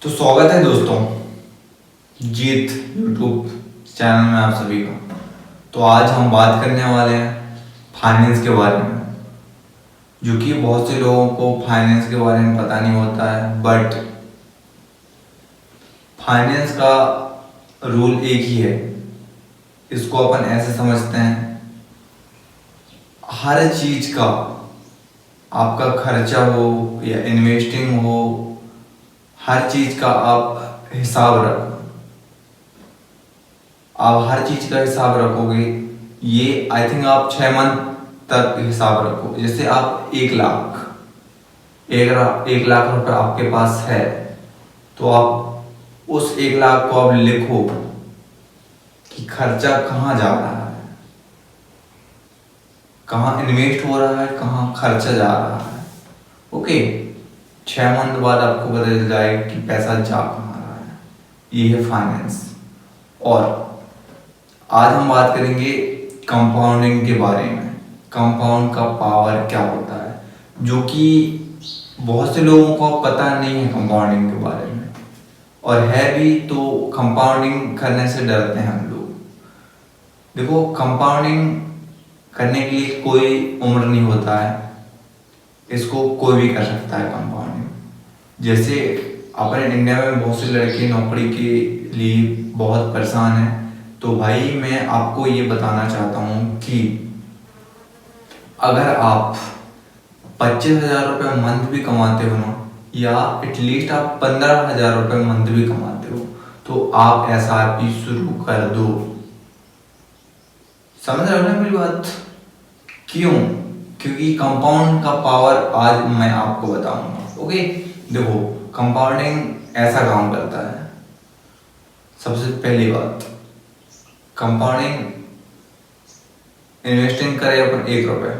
तो स्वागत है दोस्तों जीत यूट्यूब चैनल में आप सभी का। तो आज हम बात करने वाले हैं फाइनेंस के बारे में, जो कि बहुत से लोगों को फाइनेंस के बारे में पता नहीं होता है। बट फाइनेंस का रूल एक ही है, इसको अपन ऐसे समझते हैं, हर चीज का आपका खर्चा हो या इन्वेस्टिंग हो, हर चीज का आप हिसाब रखो। आप हर चीज का हिसाब रखोगे, ये आई थिंक आप 6 मंथ तक हिसाब रखो। जैसे आप 1 लाख रुपए आपके पास है, तो आप उस 1 लाख को आप लिखो कि खर्चा कहाँ जा रहा है, कहाँ इन्वेस्ट हो रहा है, कहाँ खर्चा जा रहा है। ओके, 6 मंथ बाद आपको पता चल जाएगा कि पैसा जा कहाँ रहा है। ये है फाइनेंस। और आज हम बात करेंगे कंपाउंडिंग के बारे में। कंपाउंड का पावर क्या होता है, जो कि बहुत से लोगों को पता नहीं है कंपाउंडिंग के बारे में, और है भी तो कंपाउंडिंग करने से डरते हैं हम लोग। देखो, कंपाउंडिंग करने के लिए कोई उम्र नहीं होता है, इसको कोई भी कर सकता है कंपाउंडिंग। जैसे अपने इंडिया में बहुत से लड़के नौकरी के लिए बहुत परेशान हैं, तो भाई मैं आपको ये बताना चाहता हूँ कि अगर आप 25,000 रुपये मंथ भी कमाते हो ना, या एटलीस्ट आप 15,000 रुपये मंथ भी कमाते हो, तो आप SIP शुरू कर दो। समझ रहे हो ना मेरी बात? क्यों? क्योंकि कंपाउंड का पावर आज मैं आपको बताऊंगा। ओके, देखो, कंपाउंडिंग ऐसा काम करता है। सबसे पहली बात, कंपाउंडिंग इन्वेस्टिंग करे अपन 1 रुपये,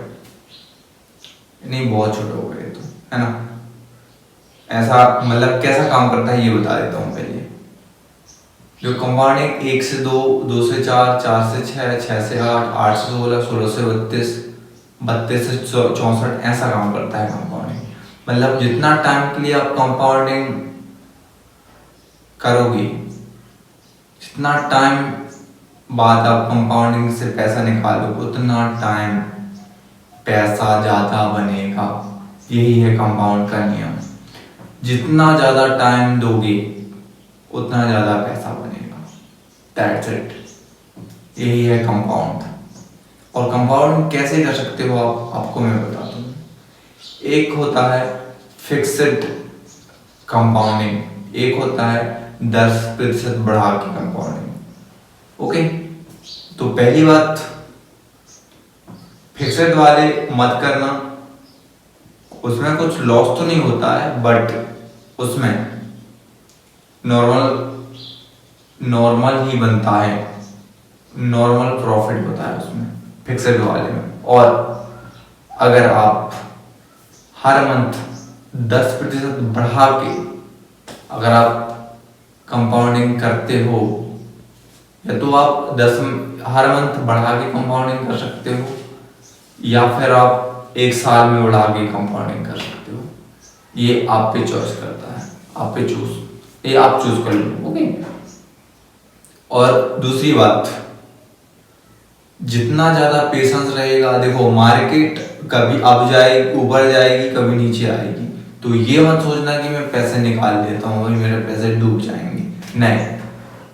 नहीं बहुत छोटे हो गए तो, है ना। ऐसा मतलब कैसा काम करता है ये बता देता हूँ पहले। जो कंपाउंडिंग 1 से 2, 2 से 4, 4 से 6, 6 से 8, 8 से 16, 16 से 32, 32 से 64, ऐसा काम करता है कंपाउंडिंग। मतलब जितना टाइम के लिए आप कंपाउंडिंग करोगे, जितना टाइम बाद आप कंपाउंडिंग से पैसा निकालोगे, उतना टाइम पैसा ज्यादा बनेगा। यही है कंपाउंड का नियम। जितना ज्यादा टाइम दोगे, उतना ज्यादा पैसा बनेगा। That's it. यही है कंपाउंड। और कंपाउंड कैसे कर सकते हो आपको मैं बताता हूँ। एक होता है फिक्स्ड कंपाउंडिंग, एक होता है 10% बढ़ा के कंपाउंडिंग। ओके, तो पहली बात, फिक्स्ड वाले मत करना। उसमें कुछ लॉस तो नहीं होता है, बट उसमें नॉर्मल ही बनता है, नॉर्मल प्रॉफिट होता है उसमें फिक्स्ड वाले में। और अगर आप हर मंथ 10% बढ़ा के अगर आप कंपाउंडिंग करते हो, या तो आप हर मंथ बढ़ा के कंपाउंडिंग कर सकते हो, या फिर आप 1 साल में बढ़ा के कंपाउंडिंग कर सकते हो। ये आप पे चॉइस करता है, आप पे ये आप चूज कर लो। ओके। और दूसरी बात, जितना ज्यादा पेशेंस रहेगा, देखो मार्केट कभी अब जाएगी, ऊपर जाएगी, कभी नीचे आएगी। तो ये मत सोचना कि मैं पैसे निकाल लेता हूँ भाई मेरे पैसे डूब जाएंगे, नहीं।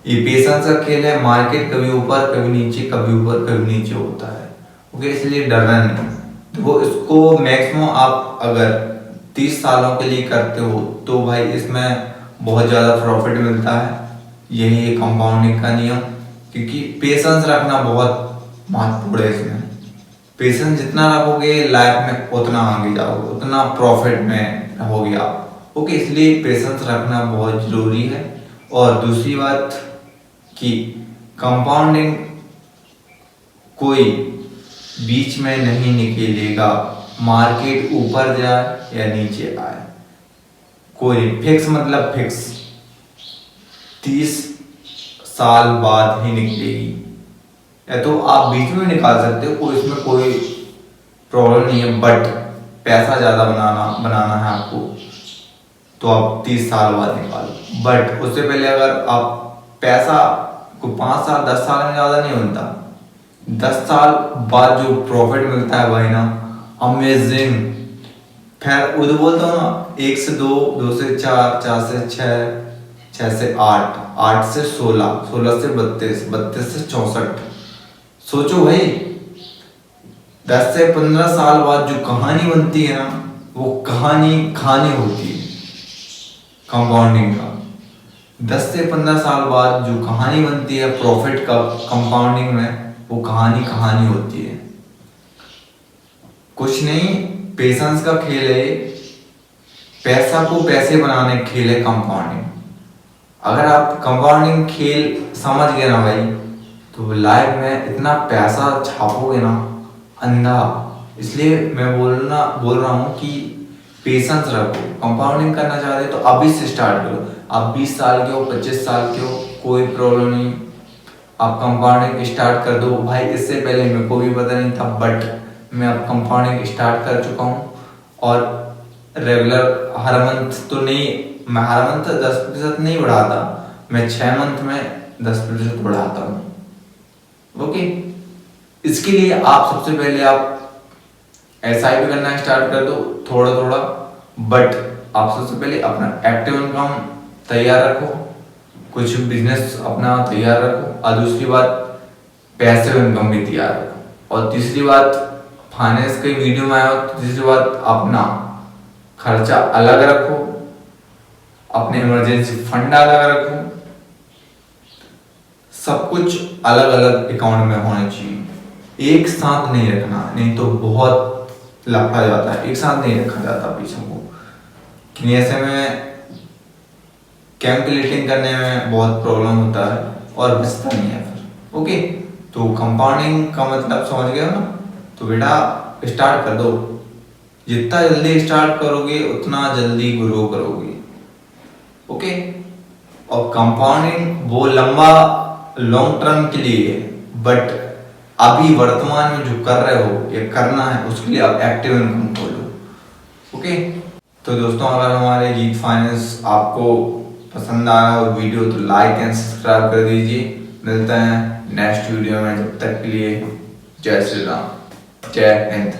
ये पेशेंस का खेल है। मार्केट कभी ऊपर कभी नीचे, कभी ऊपर कभी नीचे होता है। ओके, इसलिए डरना नहीं। देखो, इसको मैक्सिमम आप अगर 30 सालों के लिए करते हो, तो भाई इसमें बहुत ज्यादा प्रॉफिट मिलता है। यही है कंपाउंडिंग का नियम। क्योंकि पेशेंस रखना बहुत महत्वपूर्ण है इसमें। पेशेंस जितना रखोगे लाइफ में, उतना आगे जाओगे, उतना प्रॉफिट में रहोगे आप। ओके, इसलिए पेशेंस रखना बहुत जरूरी है। और दूसरी बात कि कंपाउंडिंग कोई बीच में नहीं निकलेगा, मार्केट ऊपर जाए या नीचे आए, कोई फिक्स मतलब फिक्स 30 साल बाद ही निकलेगी। या तो आप बीच में निकाल सकते हो, कोई इसमें कोई प्रॉब्लम नहीं है, बट पैसा ज्यादा बनाना है आपको। तो आप 30 साल बाद निकालो। बट उससे पहले अगर आप पैसा को 5 साल 10 साल में ज़्यादा नहीं मिलता, 10 साल बाद जो प्रॉफिट मिलता है भाई ना, अमेजिंग। फिर वो तो बोलता हूँ ना, 1 से 2, 2 से 4, 4 से 6, 6 से 8, 8 से 16, 16 से 32, 32 से 64। सोचो भाई 10 से 15 साल बाद जो कहानी बनती है ना, वो कहानी होती है कंपाउंडिंग का। 10 से 15 साल बाद जो कहानी बनती है प्रॉफिट का कंपाउंडिंग में, वो कहानी होती है। कुछ नहीं, पेशेंस का खेल है, पैसा को पैसे बनाने का खेल है कंपाउंडिंग। अगर आप कंपाउंडिंग खेल समझ गए ना भाई, तो लाइफ में इतना पैसा छापोगे ना अंधा। इसलिए मैं बोल रहा हूँ कि पेशेंस रखो। कंपाउंडिंग करना चाहते हो तो अभी से स्टार्ट करो। आप 20 साल के हो, 25 साल के हो, कोई प्रॉब्लम नहीं, आप कंपाउंडिंग स्टार्ट कर दो भाई। इससे पहले मेरे को भी पता नहीं था, बट मैं अब कंपाउंडिंग स्टार्ट कर चुका हूँ। और रेगुलर हर मंथ तो नहीं, मैं हर मंथ 10% नहीं बढ़ाता, मैं 6 मंथ में 10% बढ़ाता हूँ। ओके, इसके लिए आप सबसे पहले आप SIP करना स्टार्ट कर दो थोड़ा थोड़ा। बट आप सबसे पहले अपना एक्टिव इनकम तैयार रखो, कुछ बिजनेस अपना तैयार रखो, और दूसरी बात पैसिव इनकम भी तैयार रखो। और तीसरी बात, फाइनेंस के वीडियो में आया हो तो तीसरी बात, अपना खर्चा अलग रखो, अपने इमरजेंसी फंड अलग रखो, सब कुछ अलग अलग अकाउंट में होना चाहिए। एक साथ नहीं रखना, नहीं तो बहुत लफड़ा जाता है। एक साथ नहीं रखा जाता पैसों को, कि ऐसे में कैलकुलेटिंग करने में बहुत प्रॉब्लम होता है और बचता नहीं है फिर। ओके, तो कंपाउंडिंग का मतलब समझ गए हो ना? तो बेटा स्टार्ट कर दो, जितना जल्दी स्टार्ट करोगे उतना जल्दी ग्रो करोगे। ओके, और कंपाउंडिंग वो लंबा लॉन्ग टर्म के लिए है, बट अभी वर्तमान में जो कर रहे हो या करना है उसके लिए आप एक्टिव इनकम खोलो। ओके, तो दोस्तों अगर हमारे जीत फाइनेंस आपको पसंद आया हो वीडियो तो लाइक एंड सब्सक्राइब कर दीजिए। मिलते हैं नेक्स्ट वीडियो में, जब तक के लिए जय श्री राम, जय हिंद।